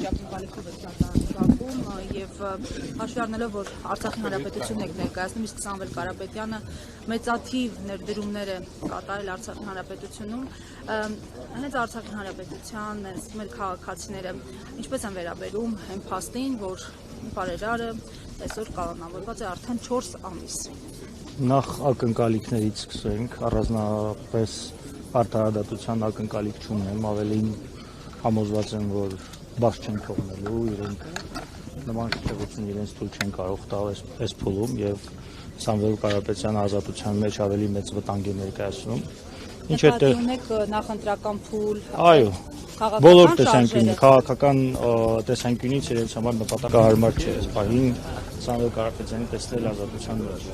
վիճակի կոլեկտիվը ճարտարապետում եւ հաշվի առնելով, որ Արցախի հանրապետությունն եք ներկայացնում, իսկ Սամվել Կարապետյանը մեծաթիվ ներդրումներ է կատարել Արցախի հանրապետությունում, հենց Արցախի հանրապետության մեր քաղաքացիները ինչպես են վերաբերում այն փաստին, որ բարերարը այսօր կանոնավորված է արդեն 4 ամիս։ Նախ ակնկալիքներից սկսենք, առանձնապես արտահայտության ակնկալիք չունեմ, ավելին համոզված եմ, որ բաց չեն թողնելու, իրենք նման շրջագործություն իրենց թույլ չեն կարող տալ այս փուլում եւ Սամվել Կարապետյանը ազատության մեջ ավելի մեծ վտանգ է ներկայացնում։ Ինչ է ունեք նախընտրական փուլ, այո, բոլոր տեսանկյունից, քաղաքական տեսանկյունից իրենց համար նպատակահարմար չէ այս պահին Սամվել Կարապետյանի տեսնել ազատության մեջ։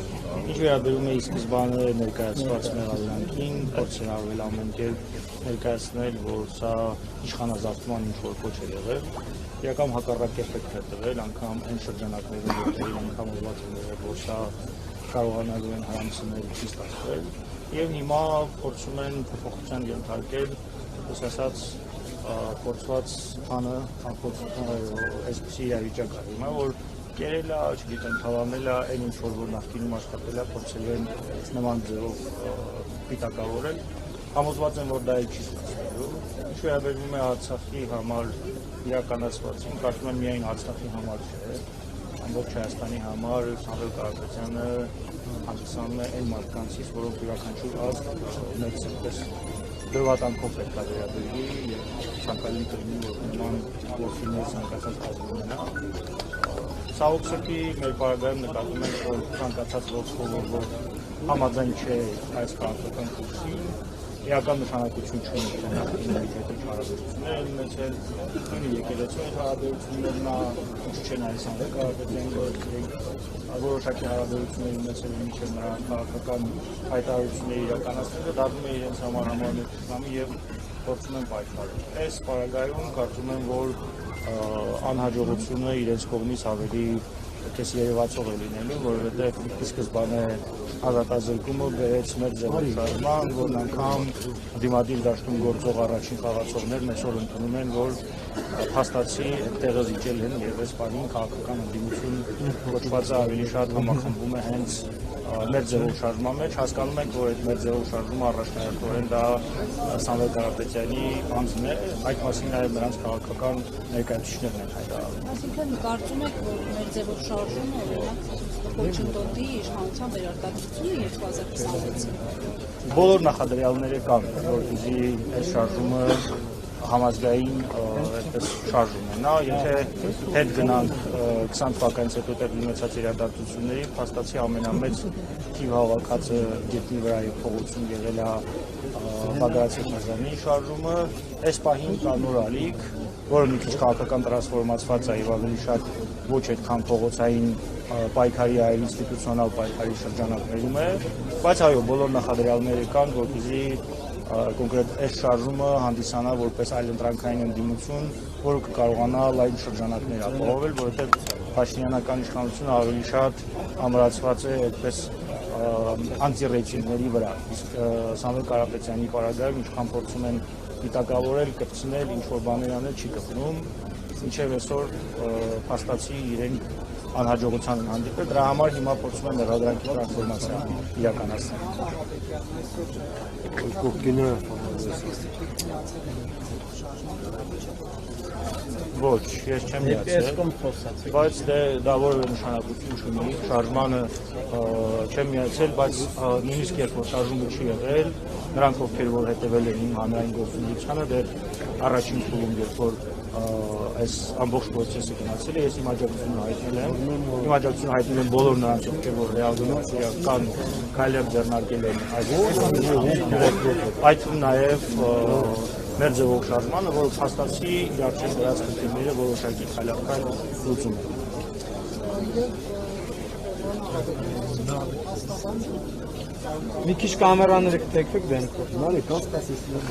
Ինչ վերաբերում է ի սկզբանե ներկայացված մեղադրանքին, փորձել արվել ամեն կերպ ներկայացնել, որ սա իշխանազավթման ինչ-որ կոչ է եղել, իրական հակառակ էֆեկտ է տվել, անգամ այն շրջանակներում, որտեղ անգամ ուզված են եղել, որ սա կարողանալու են հարամցնել չի ստացվել, եւ հիմա փորձում են փոփոխության ենթարկել, όπως ասած, փորձված բանը, այսպիսի իրավիճակ է հիմա, որ կերել է, չգիտեմ, թավանել է, այն ինչ որ նախկինում աշխատել է, փորձել են նման ձևով պիտակավորել, համոզված են, որ դա էլ չի ստացվելու, ինչ վերաբերում է Արցախի համար իրականացվածին, կարծում եմ միայն Արցախի համար չէ, ամբողջ Հայաստանի համար Սամվել Կարապետյանը հանդիսանում է այն մարդկանցից, որոնք յուրաքանչյուր ազգ մեծ այդպես դրվատանքով պետք է վերաբերվի եւ ցանկալի կլինի, որ նման գործիներ ցանկացած ազգ ունենա։ Ցավոք սրտի մեր պարագայում նկատում ենք, որ ցանկացած ողջ համաձայն չէ այս քաղաքական կուրսին, իրական նշանակություն չունի նախկինների հետ հարաբերություններ ունեցել, նույն եկեղեցու հարաբերություններն չեն այս Սամվել Կարապետյանի որոշակի հարաբերություններ ունեցել մինչև նրա քաղաքական հայտարարությունների իրականացնելը դառնում է իրենց համար համարժեքամի եւ փորձում են պայքարել։ Այս պարագայում կարծում եմ, որ անհաջողությունը իրենց կողմից ավելի քես երևացող է լինելու, որովհետև ի սկզբանե ազատազրկումը բերեց մեր ձևաշարժման, որն անգամ դիմադիր դաշտում գործող առաջին խաղացողներն այսօր ընդունում են, որ փաստացի տեղը զիջել են եւ այս բանին քաղաքական ընդդիմություն կոչվածը ավելի շատ համախմբում է հենց մեր ձևաշարժման մեջ, հասկանում ենք, որ այդ մեր ձևաշարժումը առաջնահերթորեն դա Սամվել Կարապետյանի անձն է, այդ մասին նաև նրանց քաղաքական ներկայացուցիչներն են հայտարարում։ Այսինքն կարծում եք, որ մեր ձևաշարժումը օրինակ կոչընդոտի իշխանության վերարտադրությունը 2026-ին։ Բոլոր նախադրյալները կան, որպեսզի այս շարժումը համազգային այդպես շարժում է նա, եթե հետ գնանք 20 թվականից հետո տեղի ունեցած իրադարձությունների, փաստացի ամենամեծ թիվ հավաքածը գետնի վրա է փողոցում եղել է Բագրատ Սիրմազյանի շարժումը, այս պահին կա նոր ալիք, որը մի քիչ քաղաքական տրանսֆորմացված է եւ ավելի շատ ոչ այդքան փողոցային պայքարի այլ ինստիտուցիոնալ պայքարի շրջանակներում է, բայց այո, բոլոր նախադրյալները կան, որպեսզի կոնկրետ այս շարժումը հանդիսանա որպես այլընտրանքային ընդդիմություն, որը կկարողանա լայն շրջանակներ ապահովել, որովհետև Փաշինյանական իշխանությունը ավելի շատ ամրացված է այդպես անտիրեյտինգների վրա, իսկ Սամվել Կարապետյանի պարագայում ինչքան փորձում են պիտակավորել, կպցնել, ինչ-որ բաներ անել չի կպնում, մինչև այսօր փաստացի իրենք անհաջողության են հանդիպել, դրա համար հիմա փորձում են մեղադրանքի տրանսֆորմացիա իրականացնել։ Ոչ, ես չեմ միացել, բայց դա որևէ նշանակություն չունի, շարժմանը չեմ միացել, բայց նույնիսկ երբ որ շարժումը չի եղել, նրանք ովքեր որ հետևել են իմ հանրային գործունեությանը, դեռ առաջին փուլում երբ որ այս ամբողջ process-ը գնացել է, ես իմ աջակցությունը հայտնել եմ բոլոր նրանց, ովքեր որ ռեալական քայլեր ձեռնարկել են այդ նաև մեր ձևով շարժմանը, որը փաստացի իրար չեն դրած խնդիրները որոշակի քայլական լուծում է։ Մի քիչ կամերաները կտեքվեք դեմքով։ Նարի, կան սպասեցնող։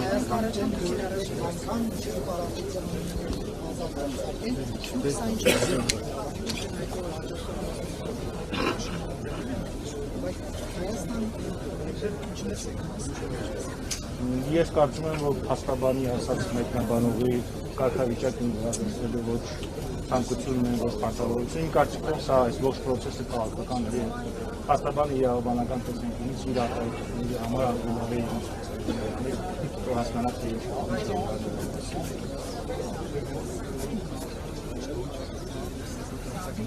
Ես կարծում եմ, որ փաստաբանի ասած մեկնաբանողի կարգավիճակն վերահսկելու ոչ ցանկությունն է, ոչ պարտավորություն։ Իմ կարծիքով սա այս ողջ process-ը քաղաքական է։ Փաստաբանը իրավաբանական տեսանկյունից իր արտահայտությունների համար արգելավեի որ հասկանա թե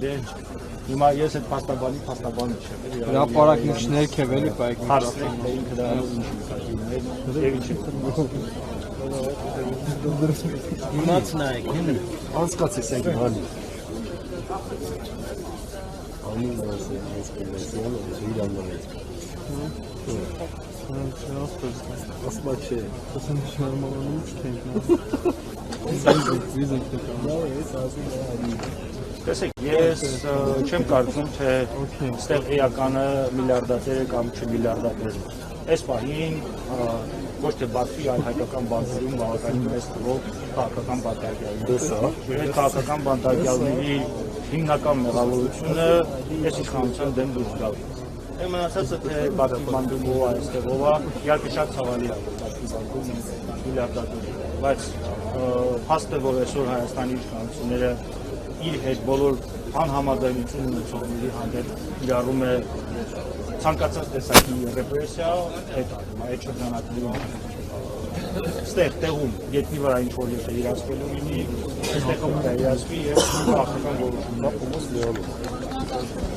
դե հիմա ես այդ փաստաբանը չեմ։ Հրապարակն ներքև էլի բայկ հարցնել թե ինքը դա ինչ է եւ ինչ է։ Իմաց նայեք, հենի։ Անցկացես եք հանի։ Ամեն մասը այս կոմերցիոն իրաններ։ Ասма չէ, ասեմ շարմանում չենք։ Տեսեք, ես չեմ կարծում, թե այստեղ էականը միլիարդատեր է կամ չմիլիարդատեր։ Այս պահին ոչ թե Բաքվի, այլ հայկական բանկերում բավականին մեծ թվով քաղաքական բանտարկյալներ։ Այդ քաղաքական բանտարկյալների հիմնական մեղավորությունը այս իշխանության դեմ դուրս գալ։ Այն մնացածը թե Բաքվի բանկում ով է, այստեղ ով է, իհարկե շատ ցավալի է, որ Բաքվի բանկում միլիարդատեր է, բայց փաստ է, որ այսօր Հայաստանի իշխանությունները իր հետ բոլոր անհամաձայնություն ունեցողների հանդեպ իրարում է ցանկացած տեսակի ռեպրեսիա, այդ շրջանակներում այստեղ տեղում գետնի վրա ինչ-որ եթե իրացվելու լինի, այստեղ պետք է իրացվի և քաղաքական որոշում։